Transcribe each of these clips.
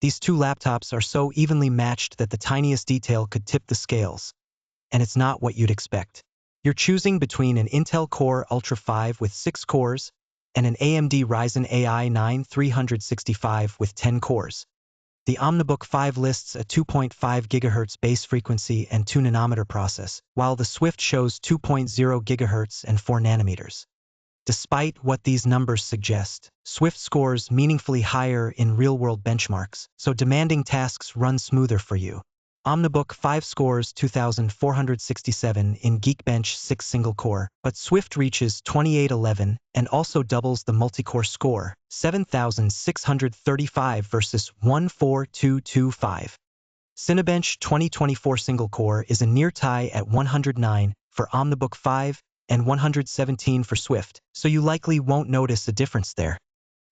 These two laptops are so evenly matched that the tiniest detail could tip the scales. And it's not what you'd expect. You're choosing between an Intel Core Ultra 5 with 6 cores and an AMD Ryzen AI 9 365 with 10 cores. The OmniBook 5 lists a 2.5 GHz base frequency and 2 nanometer process, while the Swift shows 2.0 GHz and 4 nanometers. Despite what these numbers suggest, Swift scores meaningfully higher in real-world benchmarks, so demanding tasks run smoother for you. OmniBook 5 scores 2,467 in Geekbench 6 single-core, but Swift reaches 2811 and also doubles the multi-core score, 7,635 versus 14225. Cinebench 2024 single-core is a near tie at 109 for OmniBook 5 and 117 for Swift, so you likely won't notice a difference there.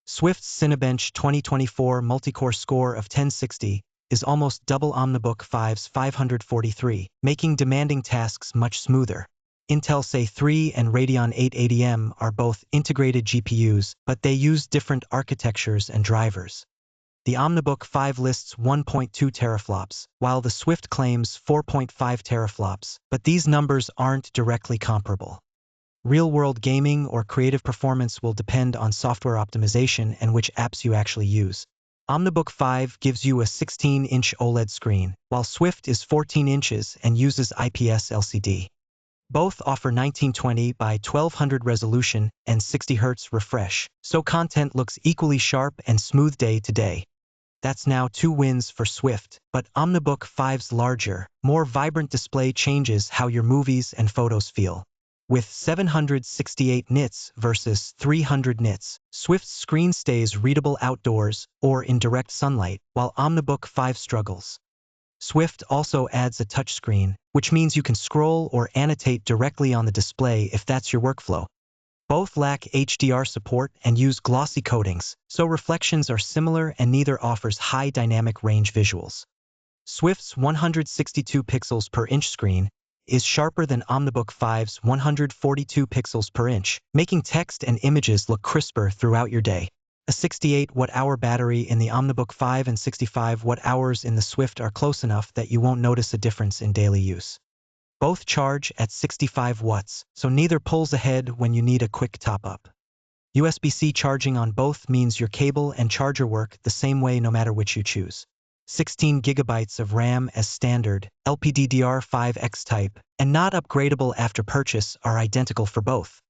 Swift's Cinebench 2024 multi-core score of 1060 is almost double OmniBook 5's 543, making demanding tasks much smoother. Intel Say 3 and Radeon 880M are both integrated GPUs, but they use different architectures and drivers. The OmniBook 5 lists 1.2 teraflops, while the Swift claims 4.5 teraflops, but these numbers aren't directly comparable. Real-world gaming or creative performance will depend on software optimization and which apps you actually use. OmniBook 5 gives you a 16-inch OLED screen, while Swift is 14 inches and uses IPS LCD. Both offer 1920 by 1200 resolution and 60 Hz refresh, so content looks equally sharp and smooth day to day. That's now 2 wins for Swift, but OmniBook 5's larger, more vibrant display changes how your movies and photos feel. With 768 nits versus 300 nits, Swift's screen stays readable outdoors or in direct sunlight, while OmniBook 5 struggles. Swift also adds a touchscreen, which means you can scroll or annotate directly on the display if that's your workflow. Both lack HDR support and use glossy coatings, so reflections are similar and neither offers high dynamic range visuals. Swift's 162 pixels per inch screen is sharper than OmniBook 5's 142 pixels per inch, making text and images look crisper throughout your day. A 68 watt-hour battery in the OmniBook 5 and 65 watt-hours in the Swift are close enough that you won't notice a difference in daily use. Both charge at 65 watts, so neither pulls ahead when you need a quick top-up. USB-C charging on both means your cable and charger work the same way no matter which you choose. 16 gigabytes of RAM as standard, LPDDR5X type, and not upgradable after purchase are identical for both.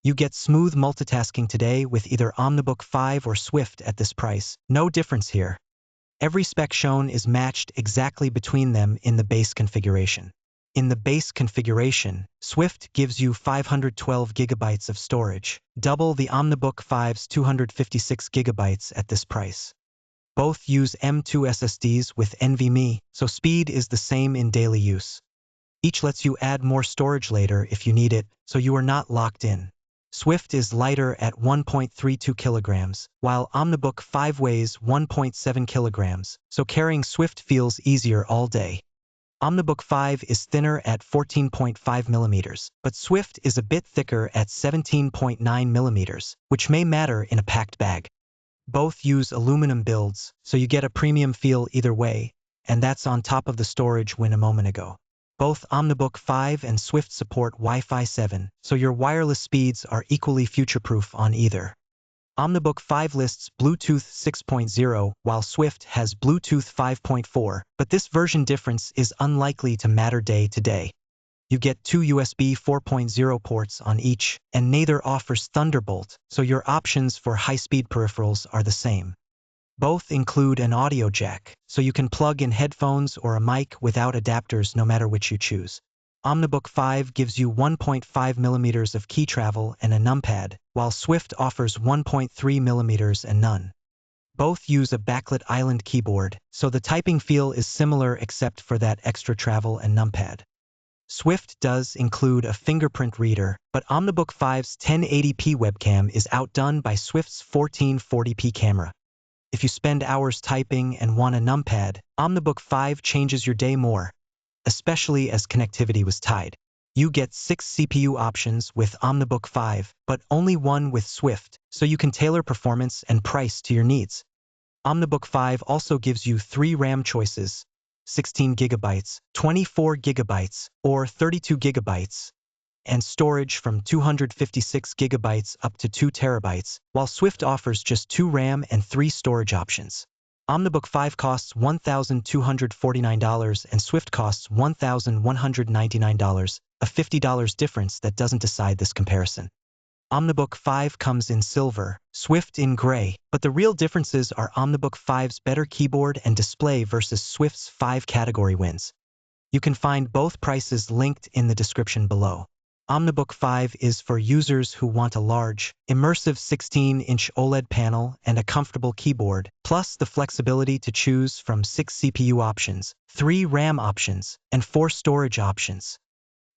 You get smooth multitasking today with either OmniBook 5 or Swift at this price, no difference here. Every spec shown is matched exactly between them in the base configuration. In the base configuration, Swift gives you 512 gigabytes of storage, double the OmniBook 5's 256 gigabytes at this price. Both use M.2 SSDs with NVMe, so speed is the same in daily use. Each lets you add more storage later if you need it, so you are not locked in. Swift is lighter at 1.32 kilograms, while OmniBook 5 weighs 1.7 kilograms, so carrying Swift feels easier all day. OmniBook 5 is thinner at 14.5 millimeters, but Swift is a bit thicker at 17.9 millimeters, which may matter in a packed bag. Both use aluminum builds, so you get a premium feel either way, and that's on top of the storage win a moment ago. Both OmniBook 5 and Swift support Wi-Fi 7, so your wireless speeds are equally future-proof on either. OmniBook 5 lists Bluetooth 6.0, while Swift has Bluetooth 5.4, but this version difference is unlikely to matter day to day. You get 2 USB 4.0 ports on each, and neither offers Thunderbolt, so your options for high-speed peripherals are the same. Both include an audio jack, so you can plug in headphones or a mic without adapters no matter which you choose. OmniBook 5 gives you 1.5 millimeters of key travel and a numpad, while Swift offers 1.3 millimeters and none. Both use a backlit island keyboard, so the typing feel is similar except for that extra travel and numpad. Swift does include a fingerprint reader, but OmniBook 5's 1080p webcam is outdone by Swift's 1440p camera. If you spend hours typing and want a numpad, OmniBook 5 changes your day more, especially as connectivity was tied. You get 6 CPU options with OmniBook 5, but only one with Swift, so you can tailor performance and price to your needs. OmniBook 5 also gives you 3 RAM choices, 16 GB, 24 GB, or 32 GB, and storage from 256 GB up to 2 TB, while Swift offers just 2 RAM and 3 storage options. OmniBook 5 costs $1,249 and Swift costs $1,199, a $50 difference that doesn't decide this comparison. OmniBook 5 comes in silver, Swift in gray, but the real differences are OmniBook 5's better keyboard and display versus Swift's 5 category wins. You can find both prices linked in the description below. OmniBook 5 is for users who want a large, immersive 16-inch OLED panel and a comfortable keyboard, plus the flexibility to choose from 6 CPU options, 3 RAM options, and 4 storage options.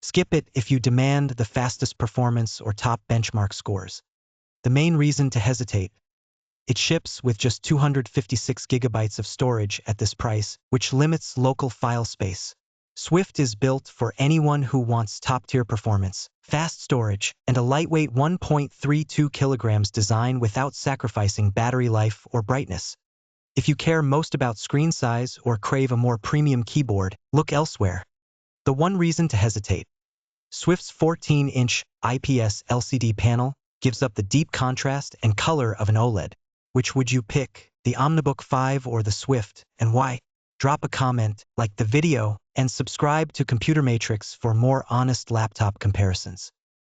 Skip it if you demand the fastest performance or top benchmark scores. The main reason to hesitate: it ships with just 256 GB of storage at this price, which limits local file space. Swift is built for anyone who wants top-tier performance, fast storage, and a lightweight 1.32 kg design without sacrificing battery life or brightness. If you care most about screen size or crave a more premium keyboard, look elsewhere. The one reason to hesitate: Swift's 14-inch IPS LCD panel gives up the deep contrast and color of an OLED. Which would you pick, the OmniBook 5 or the Swift, and why? Drop a comment, like the video, and subscribe to Computer Matrix for more honest laptop comparisons.